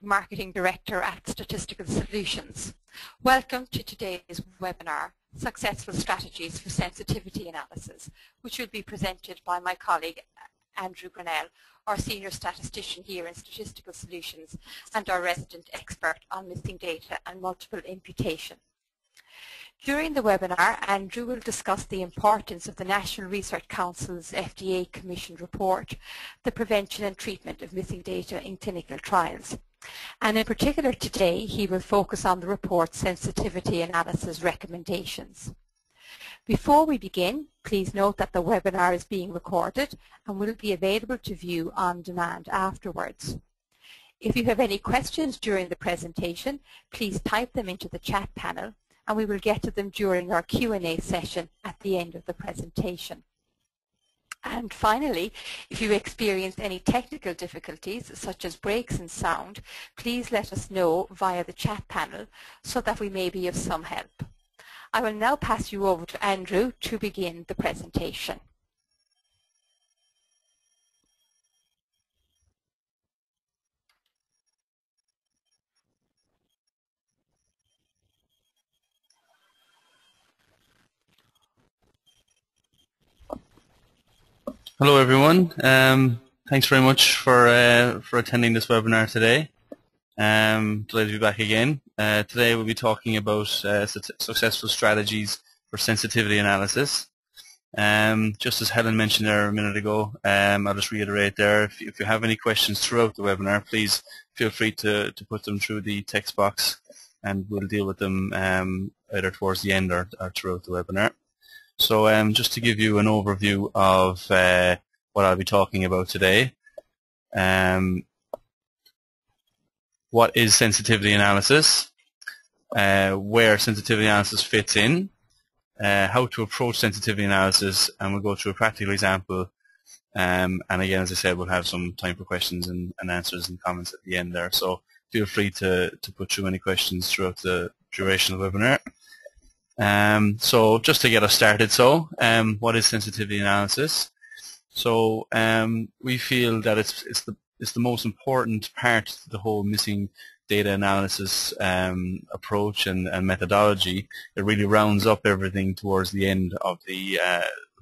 Marketing Director at Statistical Solutions. Welcome to today's webinar, Successful Strategies for Sensitivity Analysis, which will be presented by my colleague Andrew Grinnell, our Senior Statistician here in Statistical Solutions and our resident expert on missing data and multiple imputation. During the webinar, Andrew will discuss the importance of the National Research Council's FDA commissioned report, the prevention and treatment of missing data in clinical trials. And in particular today, he will focus on the report's sensitivity analysis recommendations. Before we begin, please note that the webinar is being recorded and will be available to view on demand afterwards. If you have any questions during the presentation, please type them into the chat panel, and we will get to them during our Q&A session at the end of the presentation. And finally, if you experience any technical difficulties, such as breaks in sound, please let us know via the chat panel so that we may be of some help. I will now pass you over to Andrew to begin the presentation. Hello everyone. Thanks very much for attending this webinar today. Delighted to be back again. Today we'll be talking about successful strategies for sensitivity analysis. Just as Helen mentioned there a minute ago, I'll just reiterate there, if you have any questions throughout the webinar, please feel free to put them through the text box and we'll deal with them either towards the end or throughout the webinar. So just to give you an overview of what I'll be talking about today. What is sensitivity analysis? Where sensitivity analysis fits in? How to approach sensitivity analysis, and we'll go through a practical example. And again, as I said, we'll have some time for questions and answers and comments at the end there. So feel free to put through any questions throughout the duration of the webinar. So just to get us started, what is sensitivity analysis? So we feel that it's the most important part of the whole missing data analysis approach and methodology. It really rounds up everything towards the end of the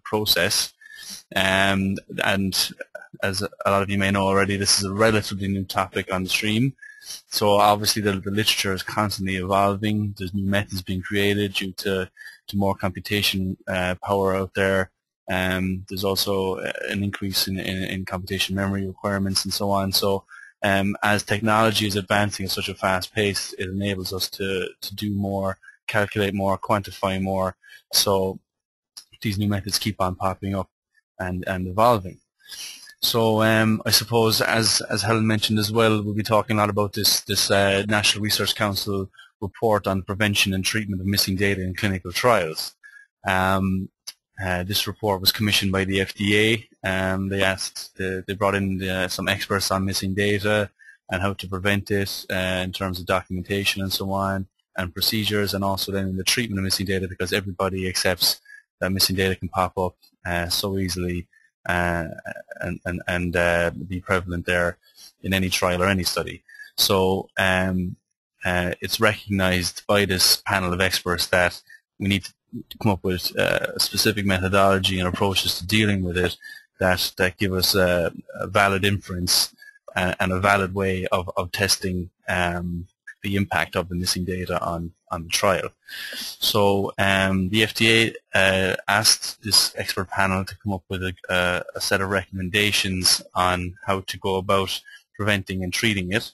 process. And as a lot of you may know already, this is a relatively new topic on the stream. So obviously the literature is constantly evolving. There's new methods being created due to more computation power out there. There's also an increase in computation memory requirements and so on. So as technology is advancing at such a fast pace, it enables us to do more, calculate more, quantify more. So these new methods keep on popping up and evolving. So I suppose, as Helen mentioned as well, we'll be talking a lot about this National Research Council report on prevention and treatment of missing data in clinical trials. This report was commissioned by the FDA. They brought in some experts on missing data and how to prevent it in terms of documentation and so on, and procedures, and also then in the treatment of missing data, because everybody accepts that missing data can pop up so easily and be prevalent there in any trial or any study. So it's recognized by this panel of experts that we need to come up with a specific methodology and approaches to dealing with it that give us a valid inference and a valid way of testing the impact of the missing data on the trial. So the FDA asked this expert panel to come up with a set of recommendations on how to go about preventing and treating it,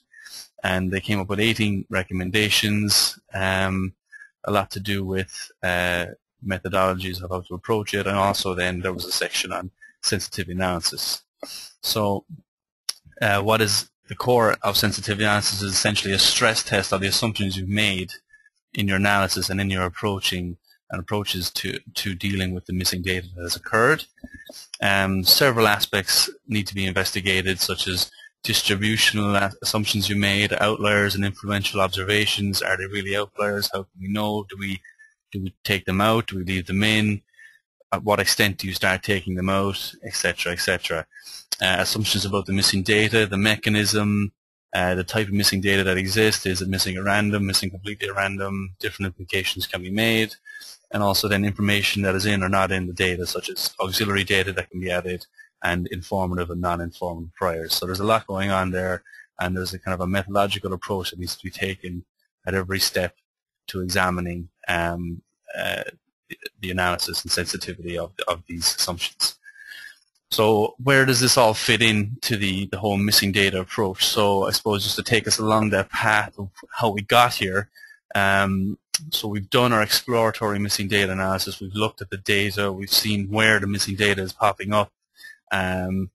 and they came up with 18 recommendations, a lot to do with methodologies of how to approach it, and also then there was a section on sensitivity analysis. So what is the core of sensitivity analysis is essentially a stress test of the assumptions you've made in your analysis and in your approaches to dealing with the missing data that has occurred. Several aspects need to be investigated, such as distributional assumptions you made, outliers and influential observations. Are they really outliers? How can we know? Do we take them out? Do we leave them in? At what extent do you start taking them out, etc., etc. Assumptions about the missing data, the mechanism, The type of missing data that exists, is it missing at random, missing completely at random, different implications can be made, and also then information that is in or not in the data, such as auxiliary data that can be added, and informative and non-informative priors. So there's a lot going on there, and there's a kind of a methodological approach that needs to be taken at every step to examining the analysis and sensitivity of these assumptions. So where does this all fit into the whole missing data approach? So I suppose just to take us along that path of how we got here, so we've done our exploratory missing data analysis, we've looked at the data, we've seen where the missing data is popping up, and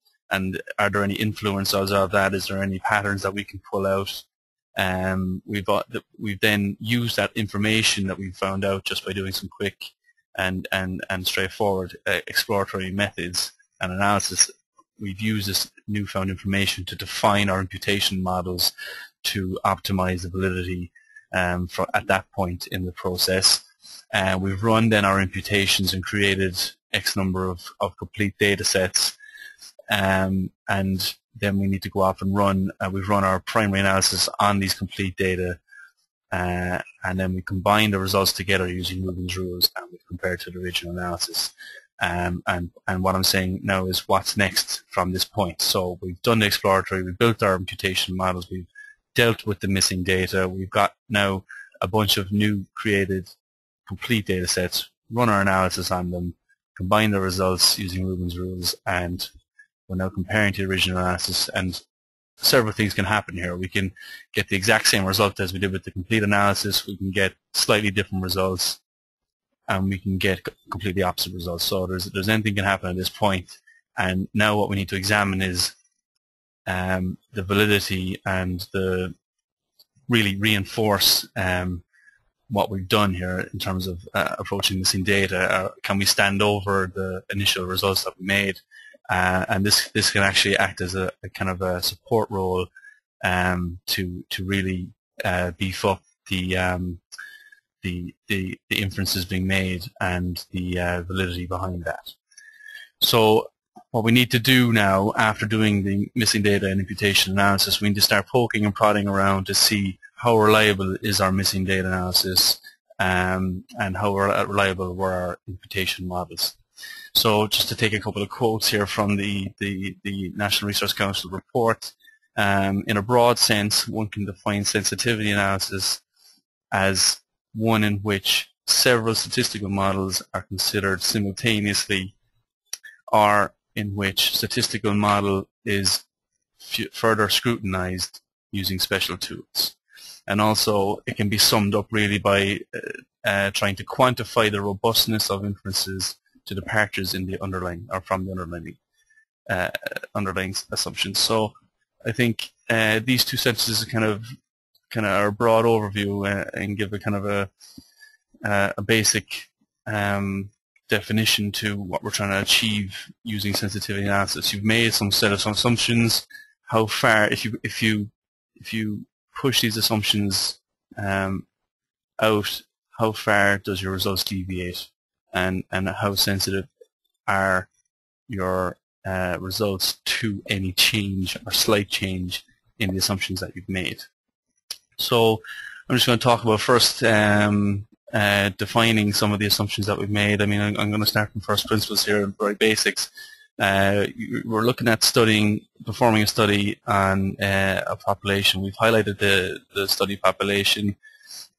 are there any influences of that, is there any patterns that we can pull out? We've then used that information that we found out just by doing some quick and straightforward exploratory methods and analysis. We've used this newfound information to define our imputation models to optimize the validity at that point in the process. We've run then our imputations and created X number of complete data sets, and then we need to go off and run. We've run our primary analysis on these complete data, and then we combine the results together using Rubin's rules, and we compare to the original analysis. And what I'm saying now is what's next from this point. So we've done the exploratory, we've built our imputation models, we've dealt with the missing data, we've got now a bunch of new created complete data sets, run our analysis on them, combine the results using Rubin's rules, and we're now comparing to the original analysis, and several things can happen here. We can get the exact same result as we did with the complete analysis, we can get slightly different results, and we can get completely opposite results. So there's anything can happen at this point, and now what we need to examine is the validity and the really reinforce what we've done here in terms of approaching missing data. Can we stand over the initial results that we made? And this can actually act as a kind of a support role to really beef up the inferences being made and the validity behind that. So what we need to do now, after doing the missing data and imputation analysis, we need to start poking and prodding around to see how reliable is our missing data analysis, and how reliable were our imputation models. So just to take a couple of quotes here from the National Research Council report, in a broad sense, one can define sensitivity analysis as one in which several statistical models are considered simultaneously, or in which statistical model is further scrutinized using special tools. And also it can be summed up really by trying to quantify the robustness of inferences to departures in the underlying or from the underlying assumptions. So I think these two sentences kind of are a broad overview and give a kind of a basic definition to what we're trying to achieve using sensitivity analysis. You've made some set of some assumptions. How far, if you push these assumptions out, how far does your results deviate, and how sensitive are your results to any change or slight change in the assumptions that you've made. So I'm just going to talk about first defining some of the assumptions that we've made. I mean, I'm going to start from first principles here, very basics. We're looking at performing a study on a population. We've highlighted the study population,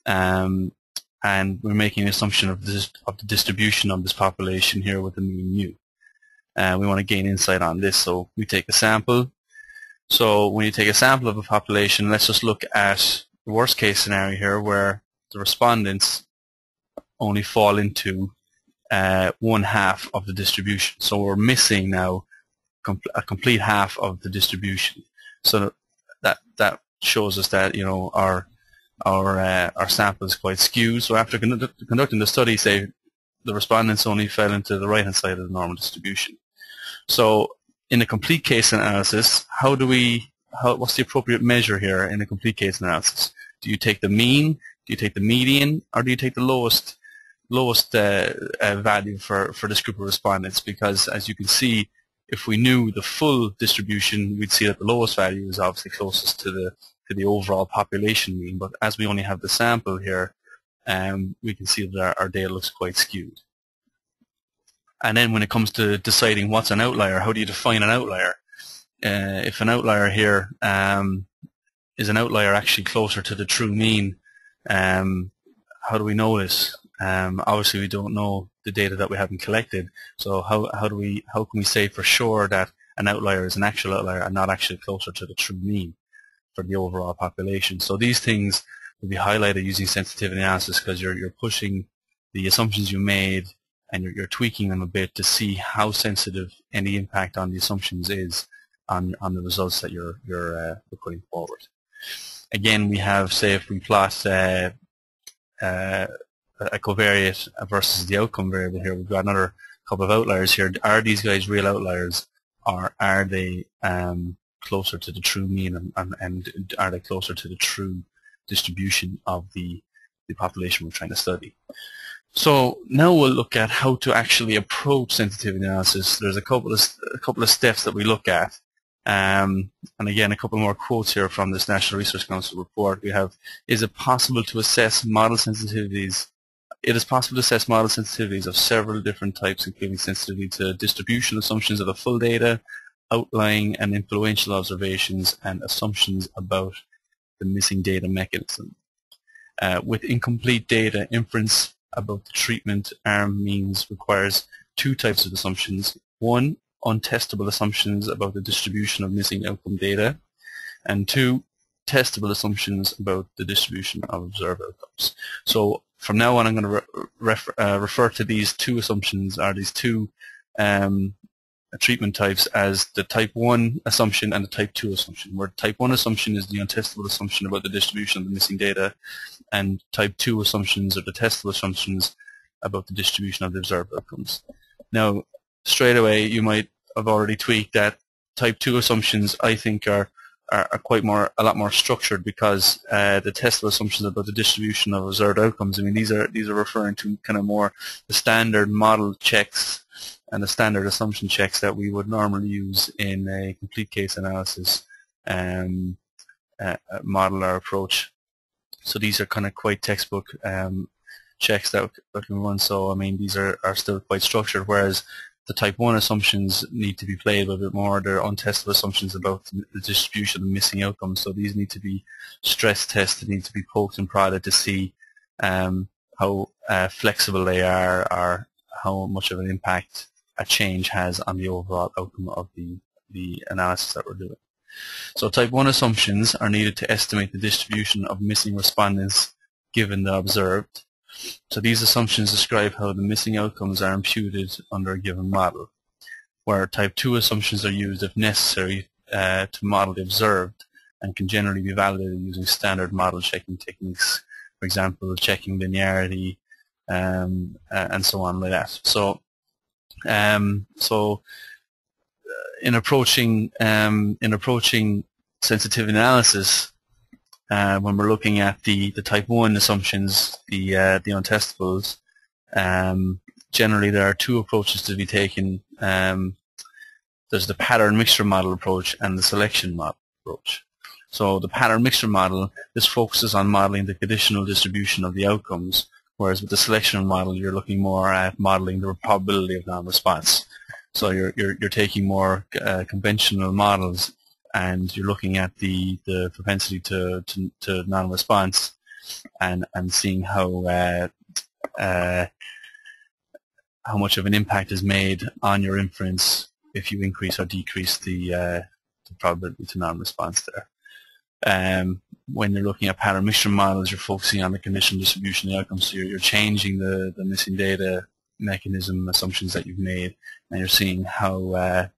and we're making an assumption of the distribution of this population here with the mean mu. We want to gain insight on this, so we take a sample. So when you take a sample of a population, let's just look at the worst case scenario here, where the respondents only fall into 1/2 of the distribution. So we're missing now a complete half of the distribution. So that shows us that, you know, our sample is quite skewed. So after conducting the study, say the respondents only fell into the right-hand side of the normal distribution. So in a complete case analysis, what's the appropriate measure here in a complete case analysis? Do you take the mean, do you take the median, or do you take the lowest value for this group of respondents? Because as you can see, if we knew the full distribution, we'd see that the lowest value is obviously closest to the overall population mean. But as we only have the sample here, we can see that our data looks quite skewed. And then when it comes to deciding what's an outlier, how do you define an outlier? If an outlier here is an outlier actually closer to the true mean, how do we know this? Obviously, we don't know the data that we haven't collected. So how can we say for sure that an outlier is an actual outlier and not actually closer to the true mean for the overall population? So these things will be highlighted using sensitivity analysis, because you're pushing the assumptions you made and you're tweaking them a bit to see how sensitive any impact on the assumptions is on the results that you're putting forward. Again, we have, say, if we plot a covariate versus the outcome variable here, we've got another couple of outliers here. Are these guys real outliers, or are they closer to the true mean, and are they closer to the true distribution of the population we're trying to study? So now we'll look at how to actually approach sensitivity analysis. There's a couple of steps that we look at. And again, a couple more quotes here from this National Research Council report. We have, is it possible to assess model sensitivities? It is possible to assess model sensitivities of several different types, including sensitivity to distribution assumptions of the full data, outlying and influential observations, and assumptions about the missing data mechanism. With incomplete data, inference about the treatment arm means requires two types of assumptions. One, untestable assumptions about the distribution of missing outcome data, and two, testable assumptions about the distribution of observed outcomes. So from now on, I'm going to refer to these two assumptions, or these two treatment types, as the type 1 assumption and the type 2 assumption, where type 1 assumption is the untestable assumption about the distribution of the missing data, and type 2 assumptions are the testable assumptions about the distribution of the observed outcomes. Now, straight away, you might have already tweaked that type 2 assumptions, I think, are a lot more structured, because the testable assumptions about the distribution of observed outcomes, I mean, these are referring to kind of more the standard model checks and the standard assumption checks that we would normally use in a complete case analysis model or approach. So these are kind of quite textbook checks that can run. So I mean, these are still quite structured, whereas the type 1 assumptions need to be played a bit more. They're untestable assumptions about the distribution of missing outcomes. So these need to be stress tested, need to be poked and prodded to see how flexible they are, or how much of an impact a change has on the overall outcome of the analysis that we're doing. So type 1 assumptions are needed to estimate the distribution of missing respondents given the observed. So these assumptions describe how the missing outcomes are imputed under a given model, where type 2 assumptions are used if necessary to model the observed, and can generally be validated using standard model checking techniques, for example, checking linearity, and so on like that. So in approaching sensitivity analysis, when we're looking at the type 1 assumptions, the untestables, generally there are two approaches to be taken. There's the pattern mixture model approach and the selection model approach. So the pattern mixture model, this focuses on modeling the conditional distribution of the outcomes, whereas with the selection model, you're looking more at modeling the probability of non-response. So you're taking more conventional models, and you're looking at the propensity to non-response, and seeing how much of an impact is made on your inference if you increase or decrease the probability to non-response there. When you're looking at pattern mixture models, you're focusing on the conditional distribution of the outcomes, so you're changing the missing data mechanism assumptions that you've made, and you're seeing how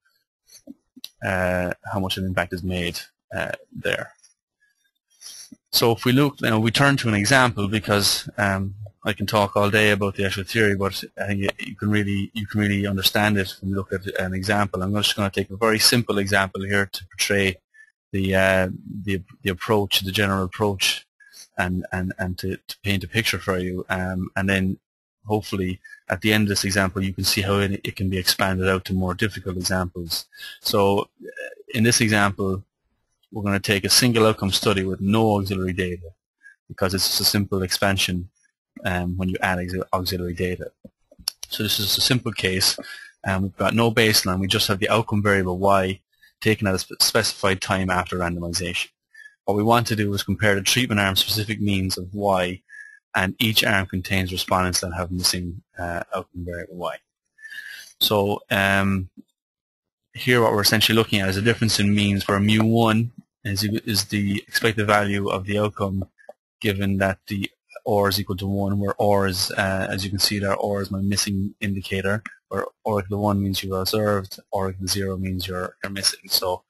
much of an impact is made there. So if we look, we turn to an example, because I can talk all day about the actual theory, but I think you can really understand it when you look at an example. I'm just going to take a very simple example here to portray the approach, the general approach, and to paint a picture for you, and then hopefully at the end of this example you can see how it can be expanded out to more difficult examples. So in this example we're going to take a single outcome study with no auxiliary data, because it's just a simple expansion when you add auxiliary data. So this is a simple case, and we've got no baseline, we just have the outcome variable y taken at a specified time after randomization. What we want to do is compare the treatment arm specific means of y, and each arm contains respondents that have missing outcome variable y. So here what we're essentially looking at is a difference in means where mu1 is the expected value of the outcome given that the OR is equal to 1, where OR is, as you can see there, OR is my missing indicator, where OR equal to 1 means you are observed, OR equal to 0 means you're missing. So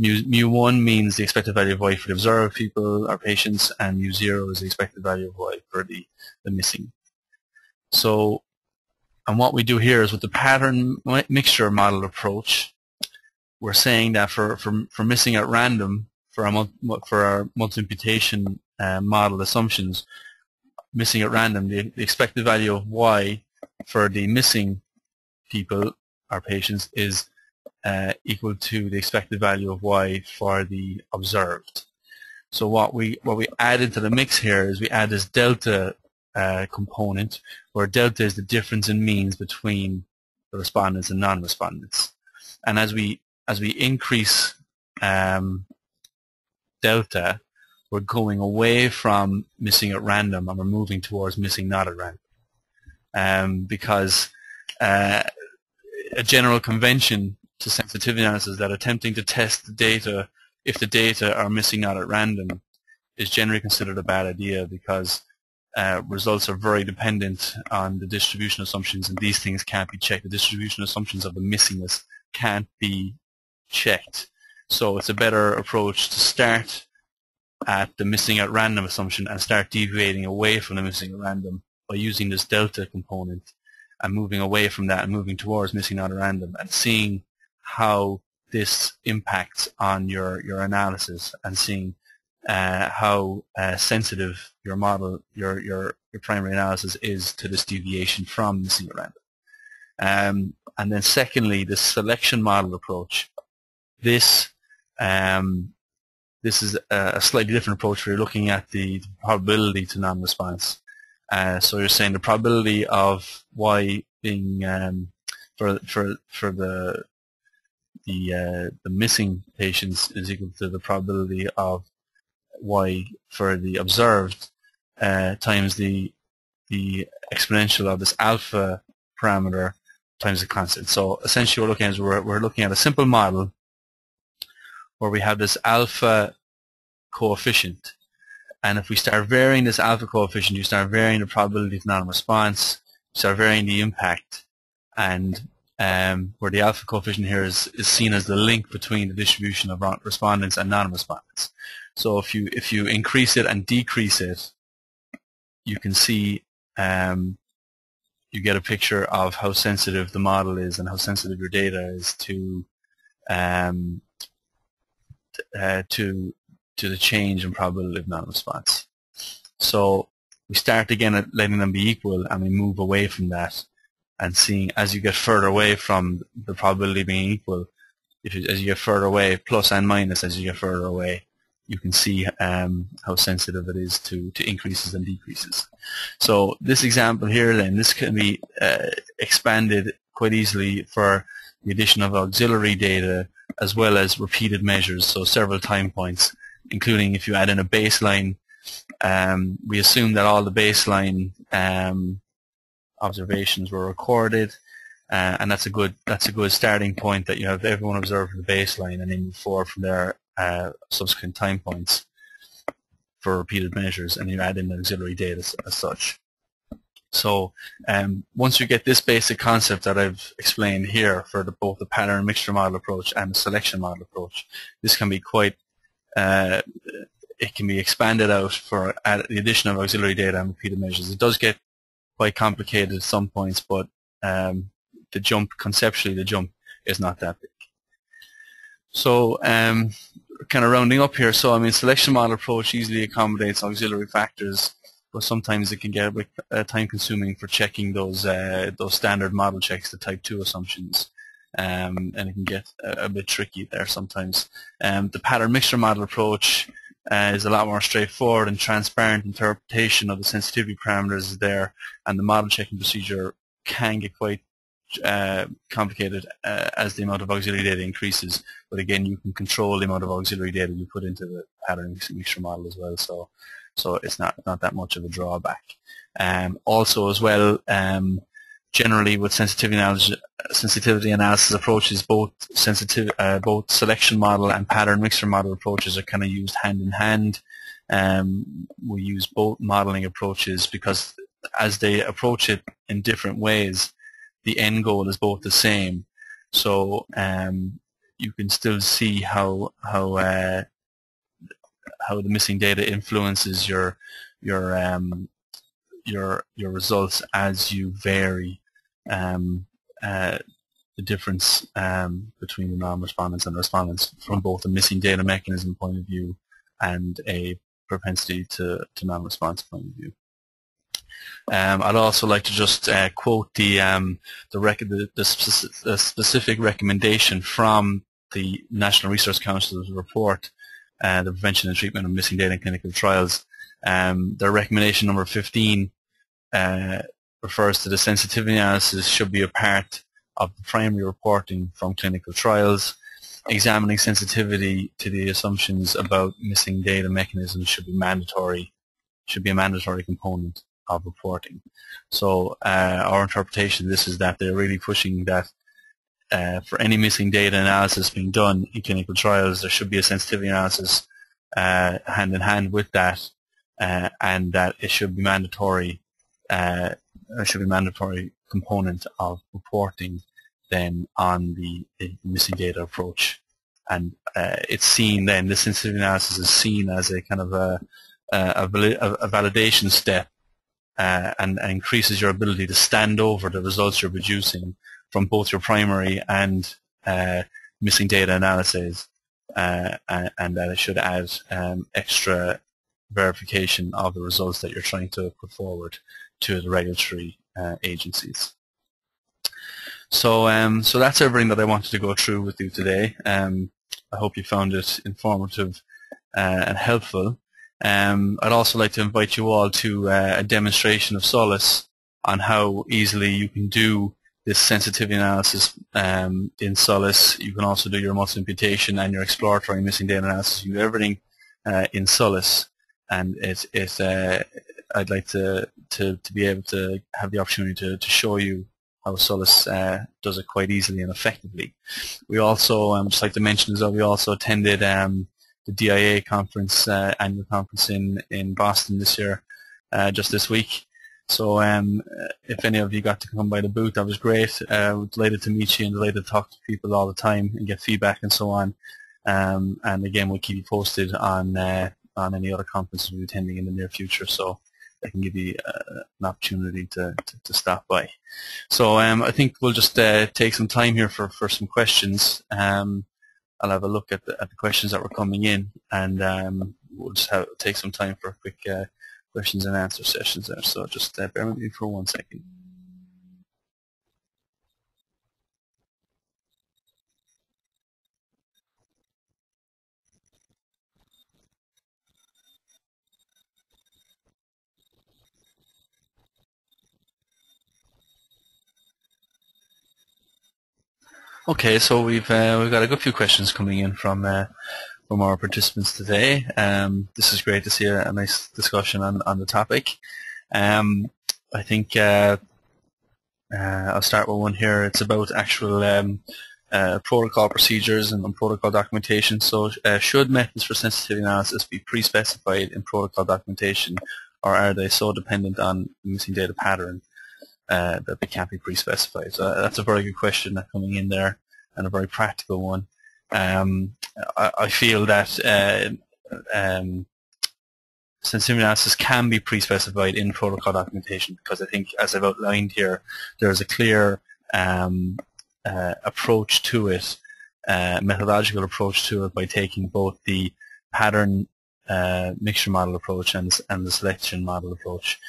mu1 means the expected value of y for the observed people, our patients, and mu0 is the expected value of y for the missing. So, and what we do here is with the pattern mixture model approach, we're saying that for missing at random, for our multi-imputation model assumptions, missing at random, the expected value of y for the missing people, our patients, is equal to the expected value of y for the observed. So what we add into the mix here is we add this delta component, where delta is the difference in means between the respondents and non-respondents. And as we increase delta, we're going away from missing at random and we're moving towards missing not at random. Because a general convention to sensitivity analysis is that attempting to test the data if the data are missing not at random is generally considered a bad idea, because results are very dependent on the distribution assumptions, and these things can't be checked. The distribution assumptions of the missingness can't be checked. So it's a better approach to start at the missing at random assumption and start deviating away from the missing at random by using this delta component and moving away from that and moving towards missing not at random, and seeing how this impacts on your analysis, and seeing how sensitive your model, your primary analysis is to this deviation from missing at random. And then secondly, the selection model approach. This is a slightly different approach where you're looking at the probability to non-response. So you're saying the probability of y being for the missing patients is equal to the probability of y for the observed times the exponential of this alpha parameter times the constant. So essentially what we're looking at a simple model where we have this alpha coefficient, and if we start varying this alpha coefficient, you start varying the probability of non-response, you start varying the impact, and where the alpha coefficient here is seen as the link between the distribution of respondents and non-respondents. So if you increase it and decrease it, you can see you get a picture of how sensitive the model is and how sensitive your data is to the change in probability of non-response. So we start again at letting them be equal, and we move away from that, and seeing as you get further away from the probability being equal, as you get further away, plus and minus as you get further away, you can see how sensitive it is to increases and decreases. So this example here then, this can be expanded quite easily for the addition of auxiliary data as well as repeated measures, so several time points, including if you add in a baseline. We assume that all the baseline observations were recorded, and that's a good starting point, that you have everyone observed from the baseline and then move forward from there subsequent time points for repeated measures, and you add in auxiliary data as such. So once you get this basic concept that I've explained here for both the pattern mixture model approach and the selection model approach, this can be quite it can be expanded out for the addition of auxiliary data and repeated measures. It does get quite complicated at some points, but conceptually the jump is not that big. So kind of rounding up here, so I mean, selection model approach easily accommodates auxiliary factors but sometimes it can get a bit time-consuming for checking those standard model checks, the type 2 assumptions, and it can get a bit tricky there sometimes. The pattern mixture model approach is a lot more straightforward and transparent interpretation of the sensitivity parameters there, and the model checking procedure can get quite complicated as the amount of auxiliary data increases. But again, you can control the amount of auxiliary data you put into the pattern mixture model as well, so it's not that much of a drawback. Also as well, generally with sensitivity analysis approaches, both selection model and pattern mixture model approaches are kind of used hand in hand. We use both modeling approaches because as they approach it in different ways, the end goal is both the same. So you can still see how the missing data influences your results as you vary the difference between the non-respondents and respondents from both a missing data mechanism point of view and a propensity to non-response point of view. I'd also like to just quote the specific recommendation from the National Research Council's report, the Prevention and Treatment of Missing Data in Clinical Trials. Their recommendation number 15 refers to the sensitivity analysis should be a part of the primary reporting from clinical trials. Examining sensitivity to the assumptions about missing data mechanisms should be a mandatory component of reporting. So our interpretation of this is that they're really pushing that for any missing data analysis being done in clinical trials, there should be a sensitivity analysis hand in hand with that, and that it should be mandatory. Component of reporting then on the missing data approach, and it's seen then, the sensitivity analysis is seen as a kind of a validation step, and increases your ability to stand over the results you're producing from both your primary and missing data analyses, and that it should add extra verification of the results that you're trying to put forward to the regulatory agencies. So that's everything that I wanted to go through with you today. I hope you found it informative and helpful. I'd also like to invite you all to a demonstration of SOLACE on how easily you can do this sensitivity analysis in SOLACE. You can also do your muscle imputation and your exploratory missing data analysis. You do everything in SOLACE, and I'd like to be able to have the opportunity to show you how SOLACE does it quite easily and effectively. We also, just like to mention as well, we also attended the DIA conference, annual conference in Boston this year, just this week. So if any of you got to come by the booth, that was great. Delighted to meet you and delighted to talk to people all the time and get feedback and so on. And again, we'll keep you posted on any other conferences we're attending in the near future, so I can give you an opportunity to stop by. So I think we'll just take some time here for some questions. I'll have a look at the questions that were coming in, and we'll just take some time for quick questions and answer sessions there. So just bear with me for 1 second. Okay, so we've got a good few questions coming in from our participants today. This is great to see a nice discussion on the topic. I think I'll start with one here. It's about actual protocol procedures and protocol documentation. So should methods for sensitivity analysis be pre-specified in protocol documentation, or are they so dependent on the missing data pattern that they can't be pre-specified? So that's a very good question coming in there, and a very practical one. I feel that sensitivity analysis can be pre-specified in protocol documentation, because I think, as I've outlined here, there's a clear approach to it, methodological approach to it, by taking both the pattern mixture model approach and the selection model approach.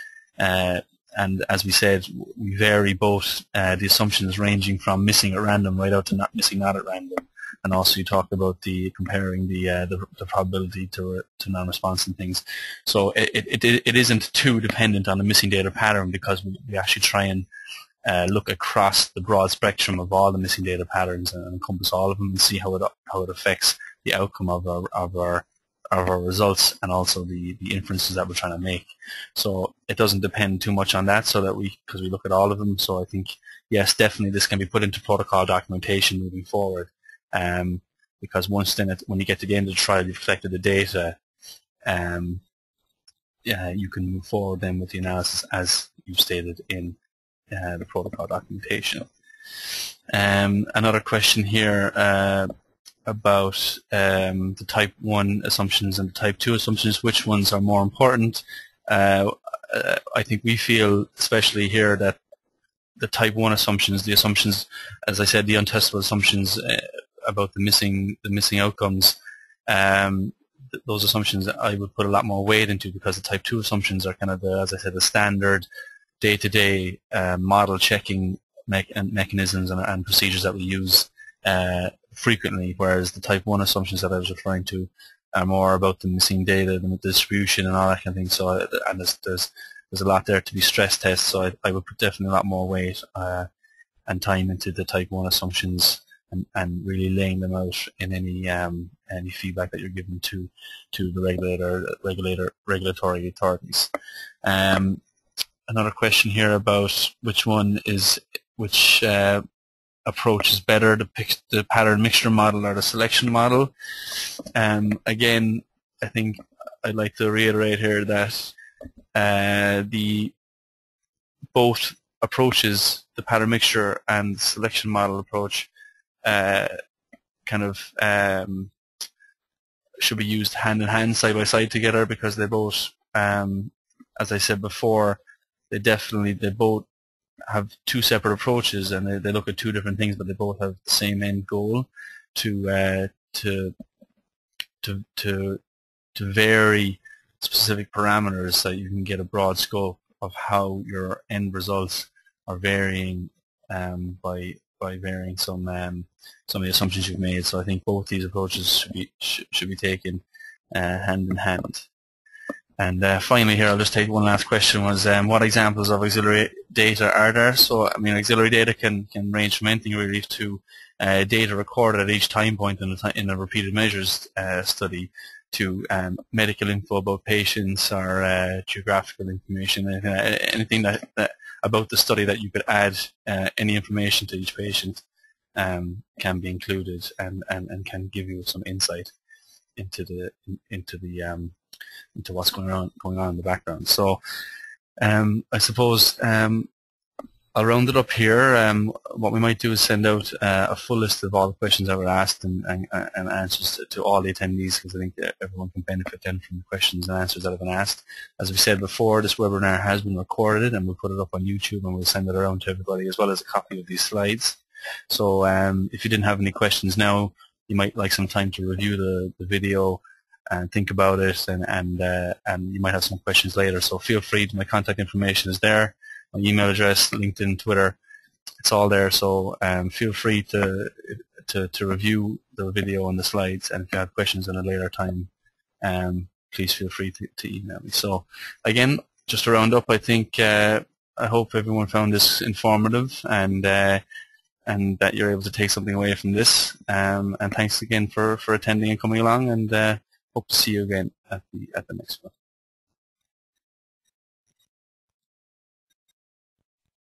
And as we said, we vary both the assumptions ranging from missing at random right out to not missing not at random. And also you talked about comparing the probability to non-response and things. So it isn't too dependent on the missing data pattern, because we actually try and look across the broad spectrum of all the missing data patterns and encompass all of them and see how it affects the outcome of our results, and also the inferences that we're trying to make. So it doesn't depend too much on that, because we look at all of them. So I think, yes, definitely this can be put into protocol documentation moving forward, because when you get to the end of the trial, you've collected the data, you can move forward then with the analysis as you've stated in the protocol documentation. Another question here about the type 1 assumptions and the type 2 assumptions, which ones are more important. I think we feel, especially here, that the type 1 assumptions, the assumptions, as I said, the untestable assumptions about the missing outcomes, those assumptions I would put a lot more weight into, because the type 2 assumptions are kind of, as I said, the standard day-to-day model checking mechanisms and procedures that we use frequently, whereas the type 1 assumptions that I was referring to are more about the missing data, the distribution, and all that kind of thing. So, and there's a lot there to be stress tested. So I would put definitely a lot more weight and time into the type 1 assumptions and really laying them out in any feedback that you're giving to the regulatory authorities. Another question here about which approach is better, the pattern mixture model or the selection model. Again, I think I'd like to reiterate here that both approaches, the pattern mixture and the selection model approach, should be used hand in hand, side by side together, because they both, as I said before, they both have two separate approaches, and they look at two different things, but they both have the same end goal to vary specific parameters so you can get a broad scope of how your end results are varying by varying some of the assumptions you've made. So I think both these approaches should be taken hand in hand. And finally here, I'll just take one last question, was what examples of auxiliary data are there? So, I mean, auxiliary data can range from anything really to data recorded at each time point in a repeated measures study, to medical info about patients, or geographical information, anything that about the study that you could add any information to each patient can be included and can give you some insight into what's going on in the background. So I suppose I'll round it up here. What we might do is send out a full list of all the questions that were asked and answers to all the attendees, because I think that everyone can benefit then from the questions and answers that have been asked. As we said before, this webinar has been recorded, and we'll put it up on YouTube, and we'll send it around to everybody, as well as a copy of these slides. So if you didn't have any questions now, you might like some time to review the video and think about it, and you might have some questions later. So feel free. My contact information is there, my email address, LinkedIn, Twitter, it's all there. So feel free to review the video and the slides, and if you have questions at a later time, please feel free to email me. So again, just to round up, I think I hope everyone found this informative, and that you're able to take something away from this. And thanks again for attending and coming along, and hope to see you again at the next one.